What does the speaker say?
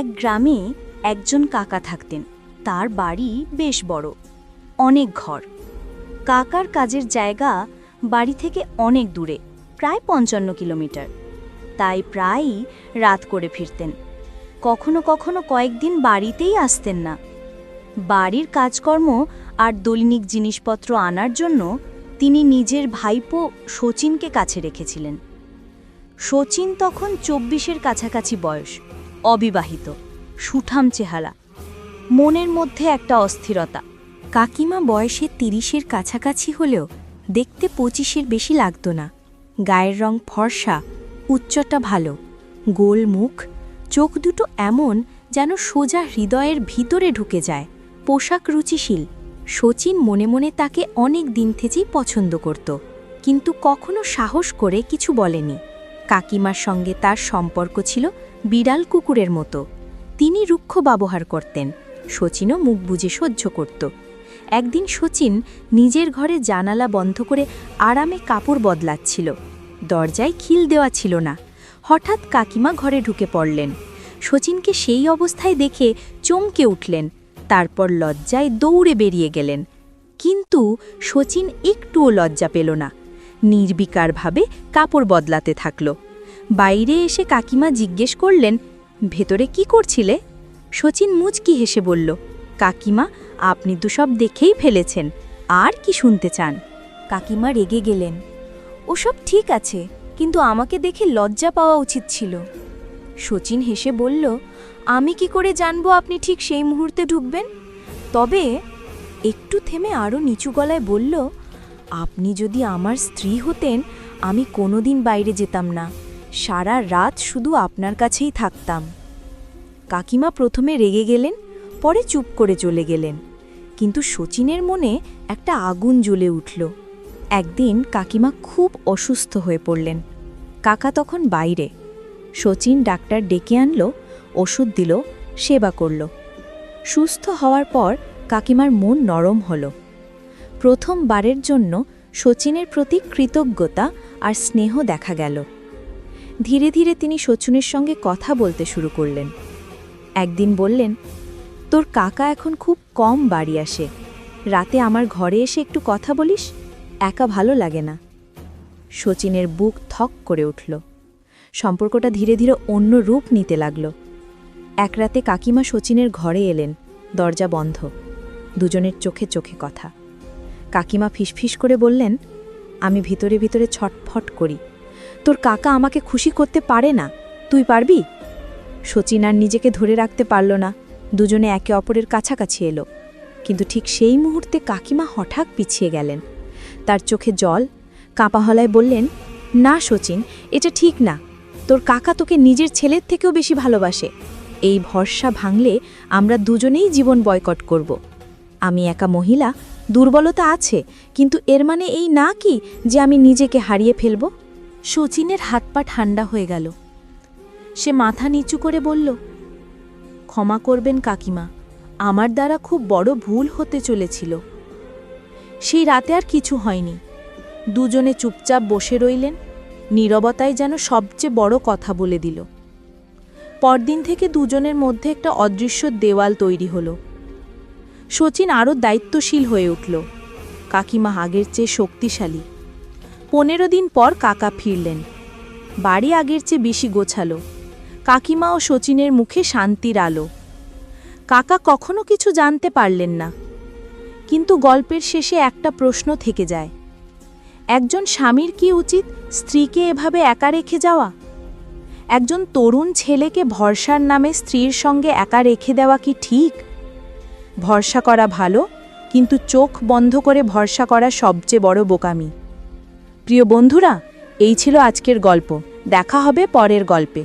এক গ্রামে একজন কাকা থাকতেন। তার বাড়ি বেশ বড়, অনেক ঘর। কাকার কাজের জায়গা বাড়ি থেকে অনেক দূরে, প্রায় 55 কিলোমিটার। তাই প্রায়ই রাত করে ফিরতেন। কখনো কখনো কয়েকদিন বাড়িতেই আসতেন না। বাড়ির কাজকর্ম আর দৈনিক জিনিসপত্র আনার জন্য তিনি নিজের ভাইপো শচীনকে কাছে রেখেছিলেন। শচীন তখন 24-এর কাছাকাছি বয়স, অবিবাহিত, সুঠাম চেহারা, মনের মধ্যে একটা অস্থিরতা। কাকিমা বয়সে 30-এর কাছাকাছি হলেও দেখতে 25-এর বেশি লাগতো না। গায়ের রং ফর্সা, উচ্চতা ভালো, গোল মুখ, চোখ দুটো এমন যেন সোজা হৃদয়ের ভিতরে ঢুকে যায়। পোশাক রুচিশীল। শচীন মনে মনে তাকে অনেক দিন থেকেই পছন্দ করত, কিন্তু কখনো সাহস করে কিছু বলেনি। কাকিমার সঙ্গে তার সম্পর্ক ছিল বিড়াল কুকুরের মতো। তিনি রুক্ষ ব্যবহার করতেন, শচীনও মুখ বুজে সহ্য করত। একদিন শচীন নিজের ঘরে জানালা বন্ধ করে আরামে কাপড় বদলাচ্ছিল। দরজায় খিল দেওয়া ছিল না। হঠাৎ কাকিমা ঘরে ঢুকে পড়লেন। শচীনকে সেই অবস্থায় দেখে চমকে উঠলেন, তারপর লজ্জায় দৌড়ে বেরিয়ে গেলেন। কিন্তু শচীন একটুও লজ্জা পেল না, নির্বিকারভাবে কাপড় বদলাতে থাকল। বাইরে এসে কাকিমা জিজ্ঞেস করলেন, ভেতরে কি করছিলে? শচীন মুচকি হেসে বলল, কাকিমা, আপনি তো সব দেখেই ফেলেছেন, আর কি শুনতে চান? কাকিমা রেগে গেলেন। ওসব ঠিক আছে, কিন্তু আমাকে দেখে লজ্জা পাওয়া উচিত ছিল। শচীন হেসে বলল, আমি কি করে জানবো আপনি ঠিক সেই মুহূর্তে ঢুকবেন? তবে একটু থেমে আরও নিচু গলায় বলল, আপনি যদি আমার স্ত্রী হতেন, আমি কোনোদিন বাইরে যেতাম না, সারা রাত শুধু আপনার কাছেই থাকতাম। কাকিমা প্রথমে রেগে গেলেন, পরে চুপ করে চলে গেলেন। কিন্তু শচীনের মনে একটা আগুন জ্বলে উঠল। একদিন কাকিমা খুব অসুস্থ হয়ে পড়লেন। কাকা তখন বাইরে। শচীন ডাক্তার ডেকে আনল, ওষুধ দিল, সেবা করল। সুস্থ হওয়ার পর কাকিমার মন নরম হল। প্রথমবারের জন্য শচীনের প্রতি কৃতজ্ঞতা আর স্নেহ দেখা গেল। ধীরে ধীরে তিনি শচীনের সঙ্গে কথা বলতে শুরু করলেন। একদিন বললেন, তোর কাকা এখন খুব কম বাড়ি আসে, রাতে আমার ঘরে এসে একটু কথা বলিস, একা ভালো লাগে না। শচীনের বুক থক করে উঠল। সম্পর্কটা ধীরে ধীরে অন্য রূপ নিতে লাগল। এক রাতে কাকিমা শচীনের ঘরে এলেন, দরজা বন্ধ, দুজনের চোখে চোখে কথা। কাকিমা ফিসফিস করে বললেন, আমি ভিতরে ভিতরে ছটফট করি, তোর কাকা আমাকে খুশি করতে পারে না, তুই পারবি? শচীন আর নিজেকে ধরে রাখতে পারল না, দুজনে একে অপরের কাছাকাছি এলো। কিন্তু ঠিক সেই মুহূর্তে কাকিমা হঠাৎ পিছিয়ে গেলেন। তার চোখে জল, কাঁপা গলায় বললেন, না শচীন, এটা ঠিক না, তোর কাকা তোকে নিজের ছেলের থেকেও বেশি ভালোবাসে। এই ভরসা ভাঙলে আমরা দুজনেই জীবন বয়কট করব। আমি একা মহিলা, দুর্বলতা আছে, কিন্তু এর মানে এই না কি যে আমি নিজেকে হারিয়ে ফেলব? শচীনের হাত পা ঠান্ডা হয়ে গেল। সে মাথা নিচু করে বলল, ক্ষমা করবেন কাকিমা, আমার দ্বারা খুব বড় ভুল হতে চলেছিল। সেই রাতে আর কিছু হয়নি। দুজনে চুপচাপ বসে রইলেন, নীরবতায় যেন সবচেয়ে বড় কথা বলে দিল। পরদিন থেকে দুজনের মধ্যে একটা অদৃশ্য দেওয়াল তৈরি হল। শচীন আরও দায়িত্বশীল হয়ে উঠল, কাকিমা আগের চেয়ে শক্তিশালী। 15 দিন পর কাকা ফিরলেন। বাড়ি আগের চেয়ে বেশি গোছালো। কাকিমা ও শচীনের মুখে শান্তির আলো। কাকা কখনো কিছু জানতে পারলেন না, কিন্তু গল্পের শেষে একটা প্রশ্ন থেকে যায়, একজন স্বামীর কি উচিত স্ত্রীকে এভাবে একা রেখে যাওয়া? একজন তরুণ ছেলেকে ভরসার নামে স্ত্রীর সঙ্গে একা রেখে দেওয়া কি ঠিক? ভরসা করা ভালো, কিন্তু চোখ বন্ধ করে ভরসা করা সবচেয়ে বড় বোকামি। প্রিয় বন্ধুরা, এই ছিল আজকের গল্প। দেখা হবে পরের গল্পে।